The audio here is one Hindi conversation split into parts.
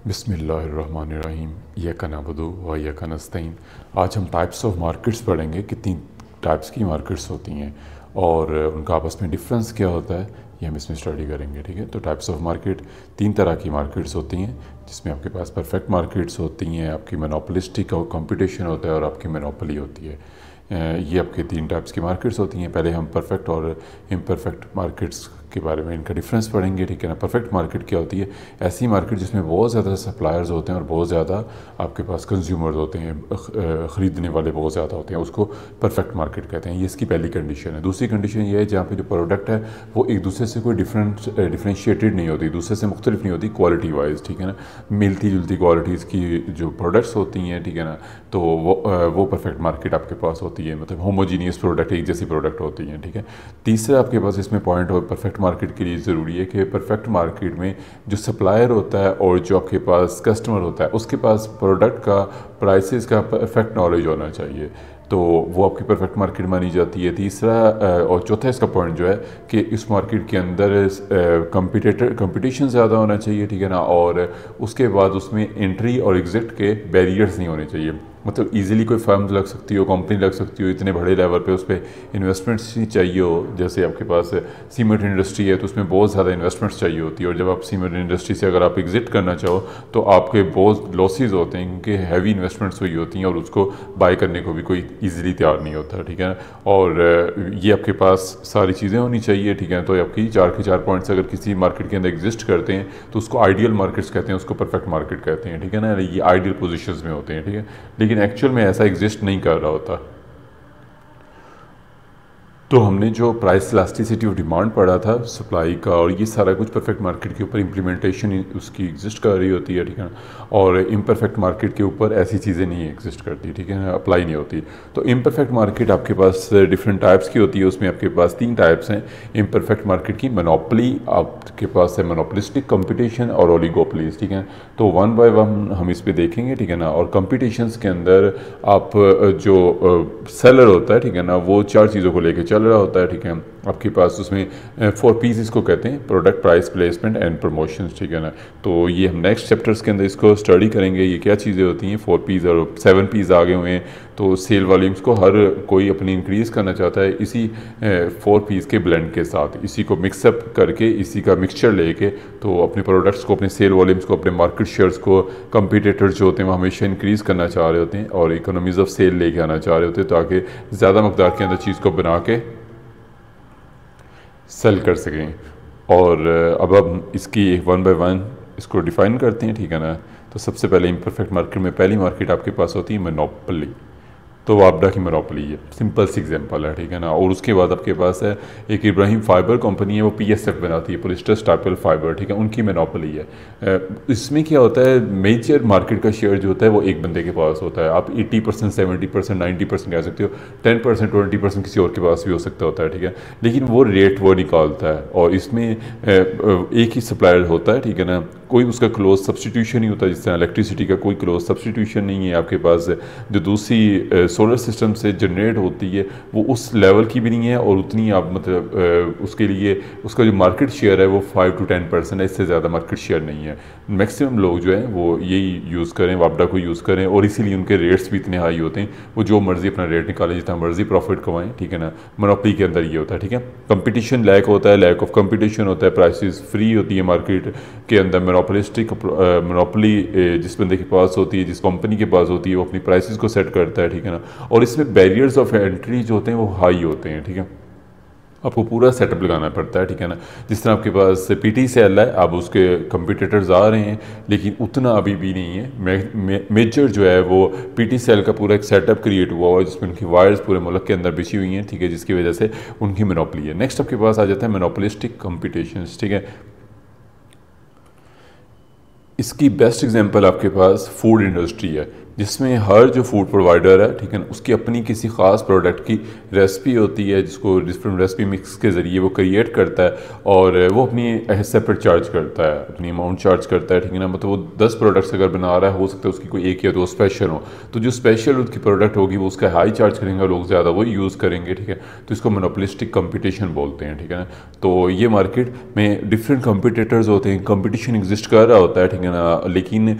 बिस्मिल्लाहिर्रहमानिर्रहीम इय्याका नअबुदु व इय्याका नस्तईन। आज हम टाइप्स ऑफ मार्केट्स पढ़ेंगे, कितनी टाइप्स की मार्केट्स होती हैं और उनका आपस में डिफरेंस क्या होता है, ये हम इसमें स्टडी करेंगे। ठीक है, तो टाइप्स ऑफ मार्केट, तीन तरह की मार्केट्स होती हैं, जिसमें आपके पास परफेक्ट मार्केट्स होती हैं, आपकी मोनोपोलिस्टिक और कंपटीशन होता है, और आपकी मोनोपोली होती है। ये आपके तीन टाइप्स की मार्केट्स होती हैं। पहले हम परफेक्ट और इम्परफेक्ट मार्केट्स के बारे में, इनका डिफरेंस पढ़ेंगे। ठीक है ना। परफेक्ट मार्केट क्या होती है? ऐसी मार्केट जिसमें बहुत ज़्यादा सप्लायर्स होते हैं और बहुत ज़्यादा आपके पास कंज्यूमर्स होते हैं, ख़रीदने वाले बहुत ज़्यादा होते हैं, उसको परफेक्ट मार्केट कहते हैं। ये इसकी पहली कंडीशन है। दूसरी कंडीशन ये है जहाँ पे जो प्रोडक्ट है वो एक दूसरे से कोई डिफ्रेंशिएटेड नहीं होती, दूसरे से मुख्तलिफ नहीं होती क्वालिटी वाइज। ठीक है ना, मिलती जुलती क्वालिटीज़ की जो प्रोडक्ट्स होती हैं, ठीक है ना, तो वो परफेक्ट मार्केट आपके पास होती है, मतलब होमोजीनियस प्रोडक्ट, एक जैसी प्रोडक्ट होती हैं। ठीक है। तीसरा आपके पास इसमें पॉइंट और परफेक्ट मार्केट के लिए ज़रूरी है कि परफेक्ट मार्केट में जो सप्लायर होता है और जो आपके पास कस्टमर होता है, उसके पास प्रोडक्ट का प्राइसेस का परफेक्ट नॉलेज होना चाहिए, तो वो आपकी परफेक्ट मार्केट मानी जाती है। तीसरा और चौथा इसका पॉइंट जो है कि इस मार्केट के अंदर कंपटीशन ज़्यादा होना चाहिए। ठीक है ना, और उसके बाद उसमें एंट्री और एग्ज़िट के बैरियर्स नहीं होने चाहिए, मतलब इजीली कोई फर्म लग सकती हो, कंपनी लग सकती हो, इतने बड़े लेवल पे उस पर इन्वेस्टमेंट्स नहीं चाहिए हो। जैसे आपके पास सीमेंट इंडस्ट्री है तो उसमें बहुत ज़्यादा इन्वेस्टमेंट्स चाहिए होती है, और जब आप सीमेंट इंडस्ट्री से अगर आप एग्ज़िट करना चाहो तो आपके बहुत लॉसेस होते हैं, क्योंकि हैवी इन्वेस्टमेंट्स हुई होती हैं और उसको बाय करने को भी कोई ईजिली तैयार नहीं होता। ठीक है, और ये आपके पास सारी चीज़ें होनी चाहिए। ठीक है, तो आपकी चार के चार पॉइंट्स अगर किसी मार्केट के अंदर एग्जिस्ट करते हैं तो उसको आइडियल मार्केट्स कहते हैं, उसको परफेक्ट मार्केट कहते हैं। ठीक है ना, ये आइडियल पोजिशन में होते हैं। ठीक है, लेकिन एक्चुअल में ऐसा एग्जिस्ट नहीं कर रहा होता। तो हमने जो प्राइस इलास्टिसिटी ऑफ डिमांड पढ़ा था सप्लाई का, और ये सारा कुछ परफेक्ट मार्केट के ऊपर इम्प्लीमेंटेशन उसकी एग्जिस्ट कर रही होती है। ठीक है, और इम्परफेक्ट मार्केट के ऊपर ऐसी चीज़ें नहीं एग्जिस्ट करती। ठीक है, अप्लाई नहीं होती। तो इम्परफेक्ट मार्केट आपके पास डिफरेंट टाइप्स की होती है। उसमें आपके पास तीन टाइप्स हैं इम्परफेक्ट मार्केट की। मोनोपोली आपके पास है, मोनोपोलिस्टिक कंपटीशन और ओलिगोपोलीज। ठीक है, तो वन बाय वन हम इस पर देखेंगे। ठीक है ना, और कंपटीशंस के अंदर आप जो सेलर होता है, ठीक है ना, वो चार चीज़ों को लेकर रहा होता है। ठीक है, आपके पास उसमें 4 P's इसको कहते हैं, product, price, placement and promotions. ठीक है ना, तो ये हम नेक्स्ट चैप्टर्स के अंदर इसको स्टडी करेंगे, ये क्या चीज़ें होती हैं। 4 P's और 7 P's आ गए हुए हैं, तो सेल वॉल्यूम्स को हर कोई अपनी इंक्रीज़ करना चाहता है इसी 4 P's के ब्लेंड के साथ, इसी को मिक्सअप करके, इसी का मिक्सचर लेके, तो अपने प्रोडक्ट्स को, अपने सेल वॉल्यूम्स को, अपने मार्केट शेयर्स को, कंपीटेटर्स जो होते हैं वो हमेशा इंक्रीज़ करना चाह रहे होते हैं और इकोनॉमीज़ ऑफ सेल लेके आना चाह रहे होते हैं, ताकि ज़्यादा मकदार के अंदर चीज़ को बना के सेल कर सकें। और अब हम इसकी वन बाय वन इसको डिफ़ाइन करते हैं। ठीक है ना, तो सबसे पहले इम्परफेक्ट मार्केट में पहली मार्केट आपके पास होती है मोनोपोली। तो वापडा की मोनोपोली है, सिंपल सी एग्जांपल है। ठीक है ना, और उसके बाद आपके पास है एक इब्राहिम फाइबर कंपनी है, वो PSF बनाती है, पॉलिस्टर स्टापल फाइबर। ठीक है, उनकी मोनोपोली है। इसमें क्या होता है, मेजर मार्केट का शेयर जो होता है वो एक बंदे के पास होता है। आप 80%, 70%, 90% कह सकते हो, 10%, 20% किसी और के पास भी हो सकता होता है। ठीक है, लेकिन वो रेट वो निकालता है, और इसमें एक ही सप्लायर होता है। ठीक है ना, कोई उसका क्लोज सब्सटीट्यूशन नहीं होता, जिस तरह इलेक्ट्रिसिटी का कोई क्लोज सब्सटीट्यूशन नहीं है। आपके पास जो दूसरी सोलर सिस्टम से जनरेट होती है वो उस लेवल की भी नहीं है, और उतनी आप मतलब उसके लिए उसका जो मार्केट शेयर है वो 5 to 10% है, इससे ज़्यादा मार्केट शेयर नहीं है। मैक्सिमम लोग जो हैं वो यही यूज़ करें, वापडा को यूज़ करें, और इसीलिए उनके रेट्स भी इतने हाई होते हैं, वो जो मर्ज़ी अपना रेट निकालें, जितना मर्ज़ी प्रॉफिट कमाएँ। ठीक है ना, मोनोपोली के अंदर ये होता है। ठीक है, कंपटीशन लैक होता है, लैक ऑफ कंपटीशन होता है, प्राइसेस फ्री होती है मार्केट के अंदर। मोनोपोलिस्टिक मोनोपोली जिस बंदे के पास होती है, जिस कंपनी के पास होती है, वो अपनी प्राइसेस को सेट करता है। ठीक है ना, और इसमें बैरियर्स ऑफ एंट्री जो होते हैं वो हाई होते हैं। ठीक है, आपको पूरा सेटअप लगाना पड़ता है। ठीक है ना, जिस तरह आपके पास PT सेल है, अब उसके कंपटीटर्स आ रहे हैं, लेकिन उतना अभी भी नहीं है। मेजर जो है वो PT सेल का पूरा एक सेटअप क्रिएट हुआ हुआ है, जिसमें उनकी वायर्स पूरे मुल्क के अंदर बिछी हुई हैं। ठीक है, जिसकी वजह से उनकी मोनोपोली है। नेक्स्ट आपके पास आ जाता है मोनोपोलिस्टिक कंपटीशन। ठीक है, इसकी बेस्ट एग्जांपल आपके पास फूड इंडस्ट्री है। जिसमें हर जो फूड प्रोवाइडर है, ठीक है ना, उसकी अपनी किसी ख़ास प्रोडक्ट की रेसिपी होती है जिसको डिफरेंट रेसिपी मिक्स के ज़रिए वो क्रिएट करता है और वो अपनी सेपरेट चार्ज करता है, अपनी अमाउंट चार्ज करता है, ठीक है ना। मतलब वो 10 प्रोडक्ट्स अगर बना रहा है, हो सकता है उसकी कोई एक या दो स्पेशल हो, तो जो स्पेशल उसकी प्रोडक्ट होगी वो उसका हाई चार्ज करेंगे, लोग ज़्यादा वही यूज़ करेंगे, ठीक है। तो इसको मोनोपोलिस्टिक कंपटीशन बोलते हैं, ठीक है ना। तो ये मार्केट में डिफरेंट कंपटीटर्स होते हैं, कंपटीशन एग्जिस्ट कर रहा होता है, ठीक है ना। लेकिन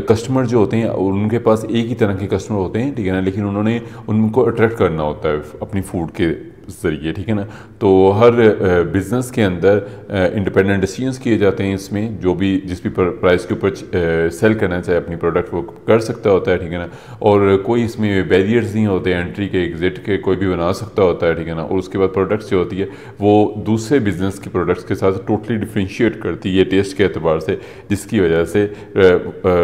कस्टमर जो होते हैं उनके पास एक ही तरह के कस्टमर होते हैं, ठीक है ना, लेकिन उन्होंने उनको अट्रैक्ट करना होता है अपनी फूड के ज़रिए, ठीक है ना। तो हर बिज़नेस के अंदर इंडिपेंडेंट डिसीजंस किए जाते हैं, इसमें जो भी जिस भी प्राइस के ऊपर सेल करना चाहे अपनी प्रोडक्ट वो कर सकता होता है, ठीक है ना। और कोई इसमें बैरियर्स नहीं होते एंट्री के एग्जिट के, कोई भी बना सकता होता है, ठीक है ना। और उसके बाद प्रोडक्ट्स जो होती है वो दूसरे बिजनेस की प्रोडक्ट्स के साथ टोटली डिफ्रेंशिएट करती है टेस्ट के एतबार से, जिसकी वजह से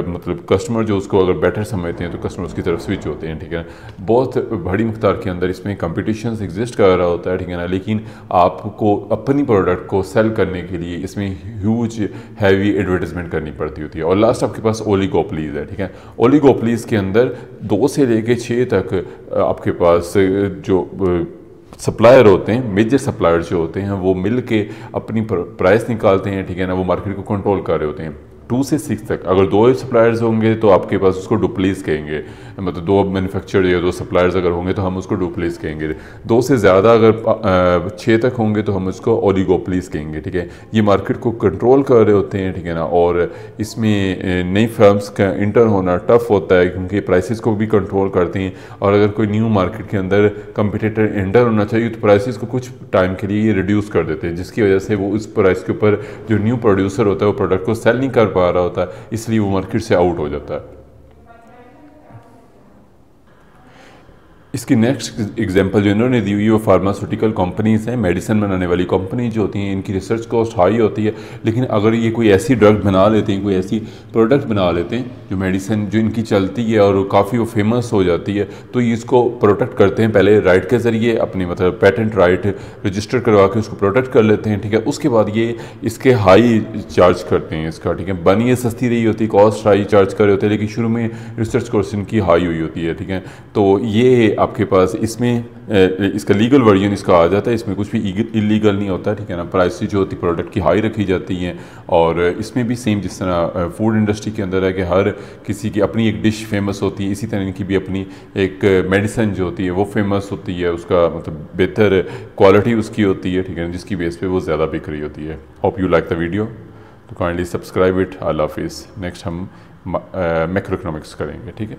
मतलब कस्टमर जो उसको अगर बेटर समझते हैं तो कस्टमर उसकी तरफ स्विच होते हैं, ठीक है ना। बहुत बड़ी मकदार के अंदर इसमें कंपटीशन एग्जिस्ट कर रहा होता है, ठीक है ना। लेकिन आपको अपनी प्रोडक्ट को सेल करने के लिए इसमें ह्यूज हैवी एडवर्टाइजमेंट करनी पड़ती होती है। और लास्ट आपके पास ओलिगोपोलीज है, ठीक है। ओलिगोपोलीज के अंदर 2 से लेके 6 तक आपके पास जो सप्लायर होते हैं, मेजर सप्लायर जो होते हैं, वो मिल के अपनी प्राइस निकालते हैं, ठीक है ना। वो मार्केट को कंट्रोल कर रहे होते हैं 2 से 6 तक। अगर 2 सप्लायर्स होंगे तो आपके पास उसको डुप्लीस कहेंगे, मतलब 2 मैन्युफैक्चरर या 2 सप्लायर्स अगर होंगे तो हम उसको डुप्लीस कहेंगे। 2 से ज़्यादा अगर 6 तक होंगे तो हम उसको ओलिगोपोलीज कहेंगे, ठीक है। ये मार्केट को कंट्रोल कर रहे होते हैं, ठीक है ना। और इसमें नई फर्म्स का इंटर होना टफ होता है क्योंकि प्राइसेस को भी कंट्रोल करती हैं। और अगर कोई न्यू मार्केट के अंदर कंपटीटर इंटर होना चाहिए तो प्राइसेस को कुछ टाइम के लिए रिड्यूस कर देते हैं, जिसकी वजह से वो उस प्राइस के ऊपर जो न्यू प्रोड्यूसर होता है वो प्रोडक्ट को सेल नहीं कर पा रहा होता है, इसलिए वो मार्केट से आउट हो जाता है। इसकी नेक्स्ट एग्जांपल जो इन्होंने दी हुई है वो फार्मास्यूटिकल कंपनीज़ हैं, मेडिसिन बनाने वाली कंपनी जो होती हैं, इनकी रिसर्च कॉस्ट हाई होती है। लेकिन अगर ये कोई ऐसी ड्रग बना लेते हैं, कोई ऐसी प्रोडक्ट बना लेते हैं जो मेडिसिन जो इनकी चलती है और काफ़ी वो फेमस हो जाती है, तो ये इसको प्रोटेक्ट करते हैं पहले राइट के ज़रिए, अपनी मतलब पेटेंट राइट रजिस्टर करवा के उसको प्रोटेक्ट कर लेते हैं, ठीक है। उसके बाद ये इसके हाई चार्ज करते हैं इसका, ठीक है। बनी ये सस्ती रही होती, कॉस्ट हाई चार्ज कर रहे होते हैं, लेकिन शुरू में रिसर्च कॉस्ट इनकी हाई हुई होती है, ठीक है। तो ये आपके पास इसमें इसका लीगल वर्जन इसका आ जाता है, इसमें कुछ भी इलीगल नहीं होता, ठीक है ना। प्राइस जो होती है प्रोडक्ट की हाई रखी जाती हैं। और इसमें भी सेम जिस तरह फूड इंडस्ट्री के अंदर है कि हर किसी की अपनी एक डिश फेमस होती है, इसी तरह इनकी भी अपनी एक मेडिसिन जो होती है वो फेमस होती है, उसका मतलब बेहतर क्वालिटी उसकी होती है, ठीक है, जिसकी बेस पे वो ज़्यादा बिक रही होती है। Hope you like the video, तो काइंडली सब्सक्राइब इट। अल्लाह हाफिज़। नेक्स्ट हम मैक्रो इकोनॉमिक्स करेंगे, ठीक है।